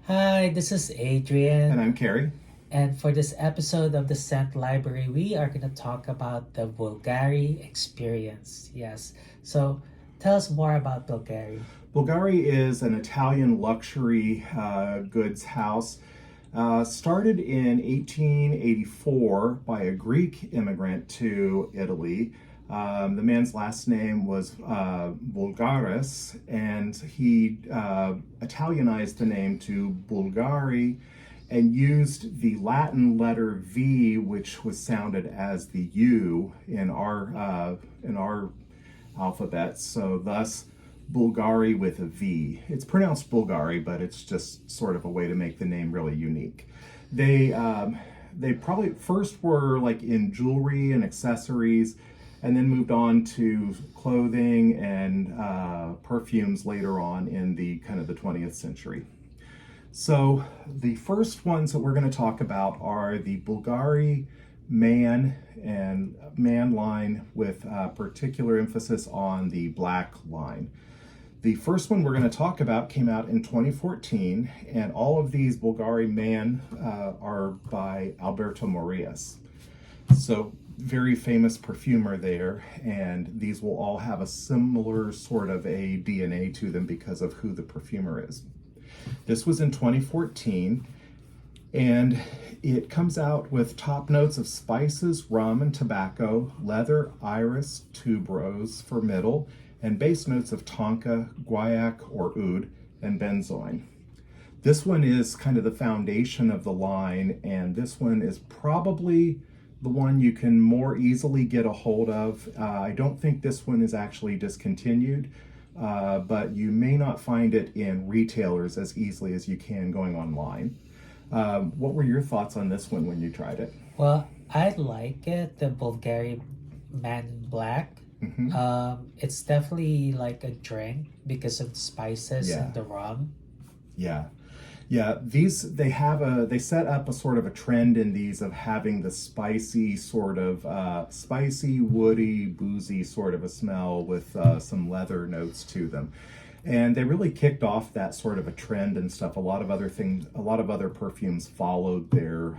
Hi, this is Adrian, And I'm Carrie. and for this episode of the Scent Library, we are going to talk about the Bvlgari Experience. Yes, so tell us more about Bvlgari. Bvlgari is an Italian luxury goods house. Started in 1884 by a Greek immigrant to Italy. The man's last name was Bulgaris, and he Italianized the name to Bvlgari and used the Latin letter V, which was sounded as the U in our alphabet. So thus Bvlgari with a V. It's pronounced Bulgari, but it's just sort of a way to make the name really unique. They probably first were like in jewelry and accessories, and then moved on to clothing and perfumes later on in the kind of the 20th century. So the first ones that we're going to talk about are the Bvlgari Man and Man line with particular emphasis on the black line. The first one we're going to talk about came out in 2014, and all of these Bvlgari Man are by Alberto Morillas. So very famous perfumer there, and these will all have a similar sort of a DNA to them because of who the perfumer is. This was in 2014, and it comes out with top notes of spices, rum, and tobacco, leather, iris, tuberose for middle, and base notes of tonka, guaiac or oud, and benzoin. This one is kind of the foundation of the line, and this one is probably the one you can more easily get a hold of. I don't think this one is actually discontinued, but you may not find it in retailers as easily as you can going online. What were your thoughts on this one when you tried it? Well, I like it, the Bvlgari Man in Black. Hmm. It's definitely like a drink because of the spices Yeah, and the rum. yeah, yeah. They set up a sort of a trend in these of having the spicy sort of spicy, woody, boozy sort of a smell with some leather notes to them. And they really kicked off that sort of a trend and stuff. A lot of other perfumes followed their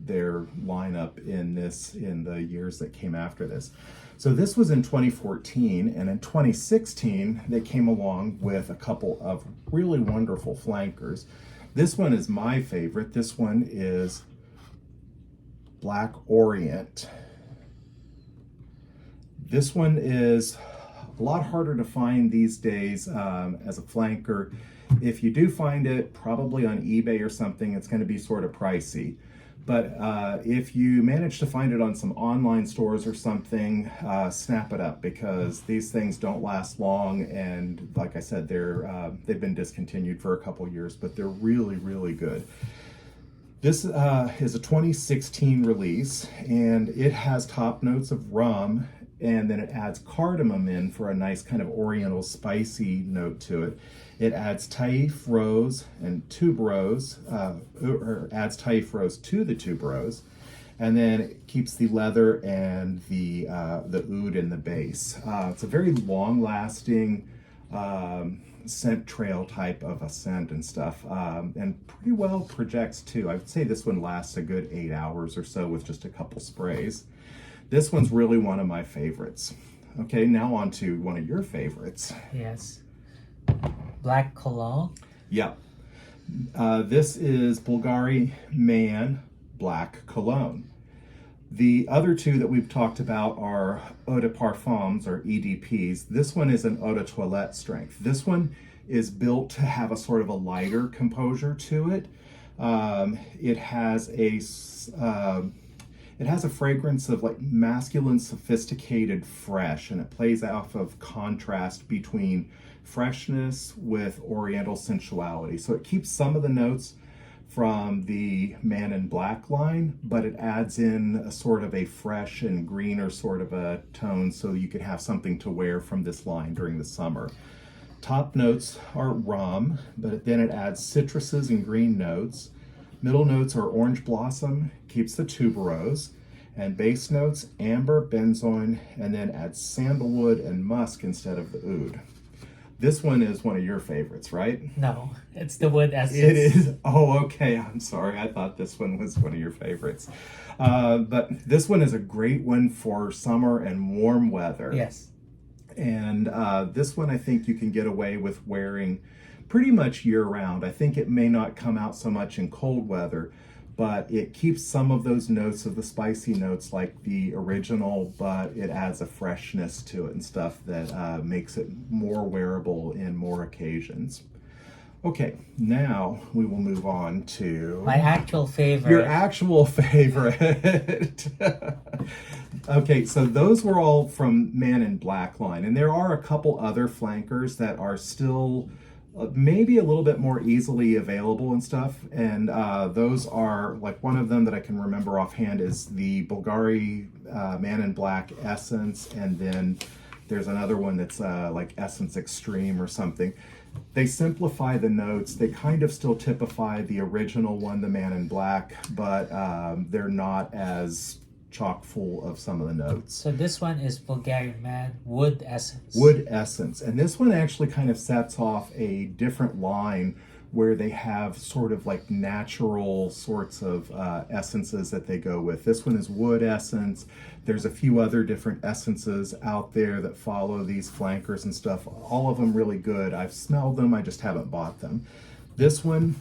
lineup in the years that came after this. So this was in 2014, and in 2016 they came along with a couple of really wonderful flankers. This one is my favorite. This one is Black Orient. This one is a lot harder to find these days as a flanker. If you do find it, probably on eBay or something, it's going to be sort of pricey. But if you manage to find it on some online stores or something, snap it up, because these things don't last long. And like I said, they've been discontinued for a couple years, but they're really, really good. This is a 2016 release, and it has top notes of rum, and then it adds cardamom in for a nice kind of oriental spicy note to it. It adds taif rose and tuberose, or adds taif rose to the tuberose, and then it keeps the leather and the oud in the base. It's a very long-lasting scent trail type of a scent and stuff, and pretty well projects too. I would say this one lasts a good 8 hours or so with just a couple sprays. This one's really one of my favorites. Okay, now on to one of your favorites. Yes. Black Cologne. Yep. This is Bvlgari Man Black Cologne. The other two that we've talked about are eau de parfums, or EDPs. This one is an eau de toilette strength. This one is built to have a sort of a lighter composure to it. It has a fragrance of like masculine, sophisticated, fresh, and it plays off of contrast between freshness with oriental sensuality. So it keeps some of the notes from the Man in Black line, but it adds in a sort of a fresh and greener sort of a tone, so you could have something to wear from this line during the summer. Top notes are rum, but then it adds citruses and green notes. Middle notes are orange blossom, keeps the tuberose, and base notes amber, benzoin, and then adds sandalwood and musk instead of the oud. This one is one of your favorites, right? No, it's the wood essence. It is. Oh, okay. I'm sorry. I thought this one was one of your favorites. But this one is a great one for summer and warm weather. Yes. And this one I think you can get away with wearing pretty much year round. I think it may not come out so much in cold weather, but it keeps some of those notes of the spicy notes like the original, but it adds a freshness to it and stuff that makes it more wearable in more occasions. Okay, now we will move on to My actual favorite. your actual favorite. Okay, so those were all from Man in Black line, and there are a couple other flankers that are still maybe a little bit more easily available and stuff, and those are, like, one of them that I can remember offhand is the Bvlgari Man in Black Essence, and then there's another one that's like Essence Extreme or something. They simplify the notes. They kind of still typify the original one, the Man in Black, but they're not as chock full of some of the notes. So this one is Bvlgari Man Wood Essence. Wood Essence. And this one actually kind of sets off a different line where they have sort of like natural sorts of essences that they go with. This one is Wood Essence. There's a few other different essences out there that follow these flankers and stuff. All of them really good. I've smelled them, I just haven't bought them. This one,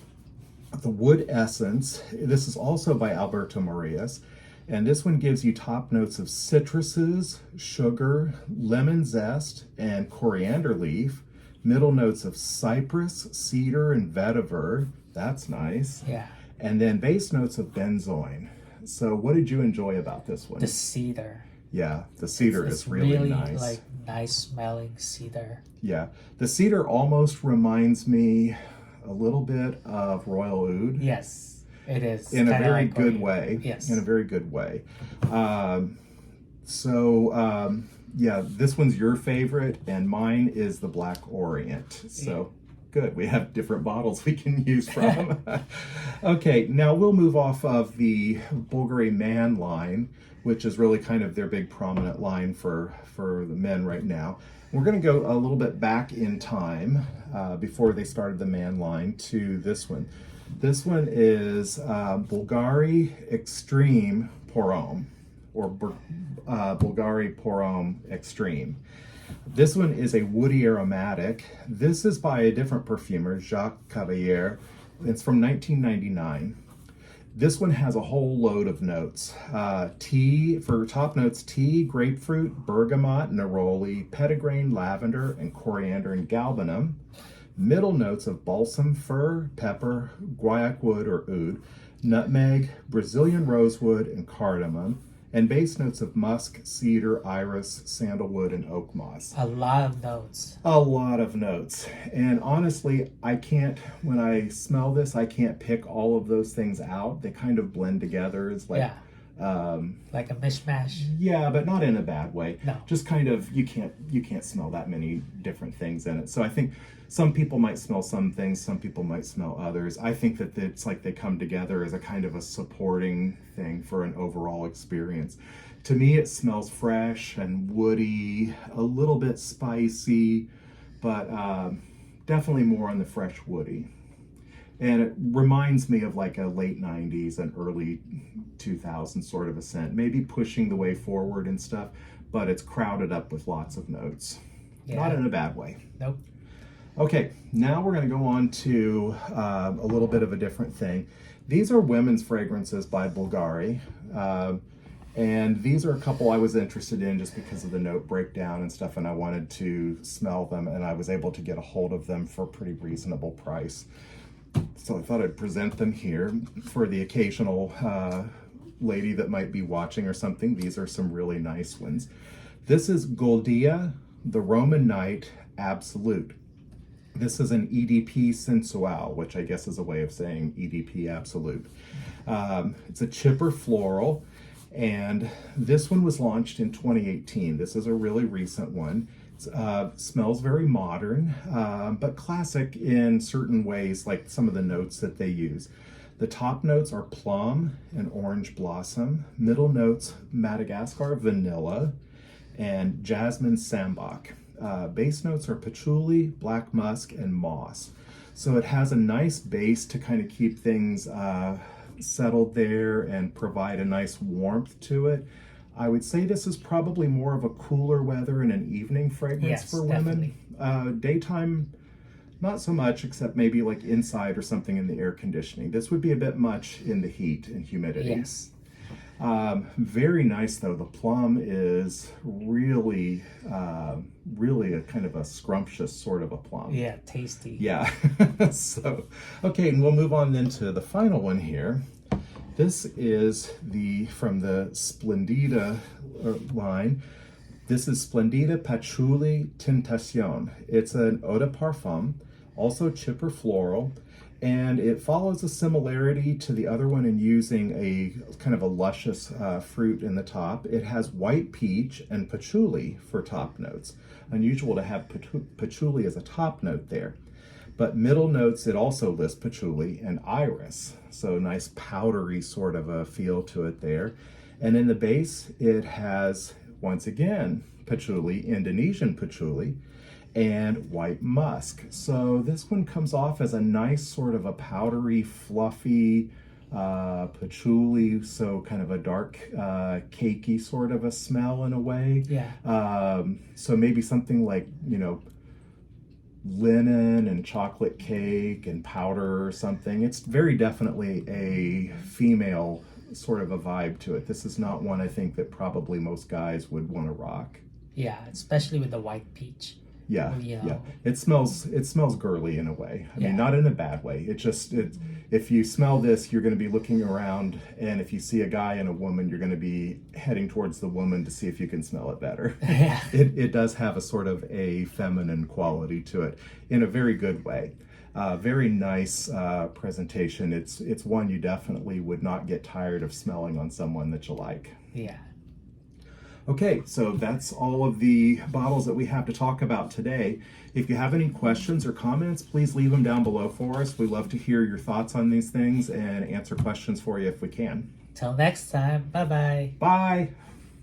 the Wood Essence, this is also by Alberto Marias. And this one gives you top notes of citruses, sugar, lemon zest, and coriander leaf. Middle notes of cypress, cedar, and vetiver. That's nice. Yeah. And then base notes of benzoin. So what did you enjoy about this one? The cedar. Yeah, the cedar It's is really nice. like nice smelling cedar. Yeah, the cedar almost reminds me a little bit of Royal Oud. Yes. It is. In a Kinda very like good Orient. way. Yes. In a very good way. Yeah, this one's your favorite, and mine is the Black Orient. So good, we have different bottles we can use from. Okay, now we'll move off of the Bvlgari Man line, which is really kind of their big prominent line for the men right now. We're going to go a little bit back in time before they started the Man line to this one. This one is Bvlgari Extreme pour Homme, or Bvlgari pour Homme Extreme. This one is a woody aromatic. This is by a different perfumer, Jacques Cavalier. It's from 1999. This one has a whole load of notes. Tea, for top notes, tea, grapefruit, bergamot, neroli, petitgrain, lavender, and coriander and galbanum. Middle notes of balsam, fir, pepper, guaiac wood or oud, nutmeg, Brazilian rosewood, and cardamom, and base notes of musk, cedar, iris, sandalwood, and oak moss. A lot of notes. A lot of notes. And honestly, when I smell this, I can't pick all of those things out. They kind of blend together. It's like, like a mishmash. yeah, but not in a bad way. No. Just kind of, you can't smell that many different things in it. So I think some people might smell some things, some people might smell others. I think that it's like they come together as a kind of a supporting thing for an overall experience. To me, it smells fresh and woody, a little bit spicy, but definitely more on the fresh woody. And it reminds me of like a late 90s and early 2000s sort of a scent, maybe pushing the way forward and stuff, but it's crowded up with lots of notes. Yeah. Not in a bad way. Nope. Okay, now we're going to go on to a little bit of a different thing. These are women's fragrances by Bvlgari, and these are a couple I was interested in just because of the note breakdown and stuff, and I wanted to smell them, and I was able to get a hold of them for a pretty reasonable price. So I thought I'd present them here for the occasional lady that might be watching or something. These are some really nice ones. This is Goldia, the Roman Night Absolute. This is an EDP Sensual, which I guess is a way of saying EDP Absolute. It's a chipper floral, and this one was launched in 2018. This is a really recent one. It smells very modern, but classic in certain ways, like some of the notes that they use. The top notes are plum and orange blossom. Middle notes, Madagascar vanilla and jasmine sambac. base notes are patchouli, black musk, and moss. So it has a nice base to kind of keep things settled there and provide a nice warmth to it. I would say this is probably more of a cooler weather and an evening fragrance Yes, for women. Daytime, not so much, except maybe like inside or something in the air conditioning. This would be a bit much in the heat and humidity. Yes. Very nice though. The plum is really, really a kind of a scrumptious sort of a plum. Yeah, tasty. Yeah. So, okay, and we'll move on then to the final one here. This is from the Splendida line. This is Splendida Patchouli Tentation. It's an eau de parfum, also chipper floral, and it follows a similarity to the other one in using a kind of a luscious fruit in the top. It has white peach and patchouli for top notes. Unusual to have patchouli as a top note there. But middle notes, it also lists patchouli and iris. So nice powdery sort of a feel to it there. And in the base, it has, once again, patchouli, Indonesian patchouli, and white musk. So this one comes off as a nice sort of a powdery, fluffy patchouli, so kind of a dark, cakey sort of a smell in a way. Yeah. So maybe something like, linen and chocolate cake and powder or something. It's very definitely a female sort of a vibe to it. This is not one I think that probably most guys would want to rock. Yeah, especially with the white peach. Yeah, You know. yeah. It smells girly in a way. I Yeah. mean, not in a bad way. If you smell this, you're going to be looking around, and if you see a guy and a woman, you're going to be heading towards the woman to see if you can smell it better. Yeah. It does have a sort of a feminine quality to it in a very good way. Very nice presentation. It's one you definitely would not get tired of smelling on someone that you like. Yeah. Okay, so that's all of the bottles that we have to talk about today. If you have any questions or comments, please leave them down below for us. We love to hear your thoughts on these things and answer questions for you if we can. Till next time. Bye-bye. Bye!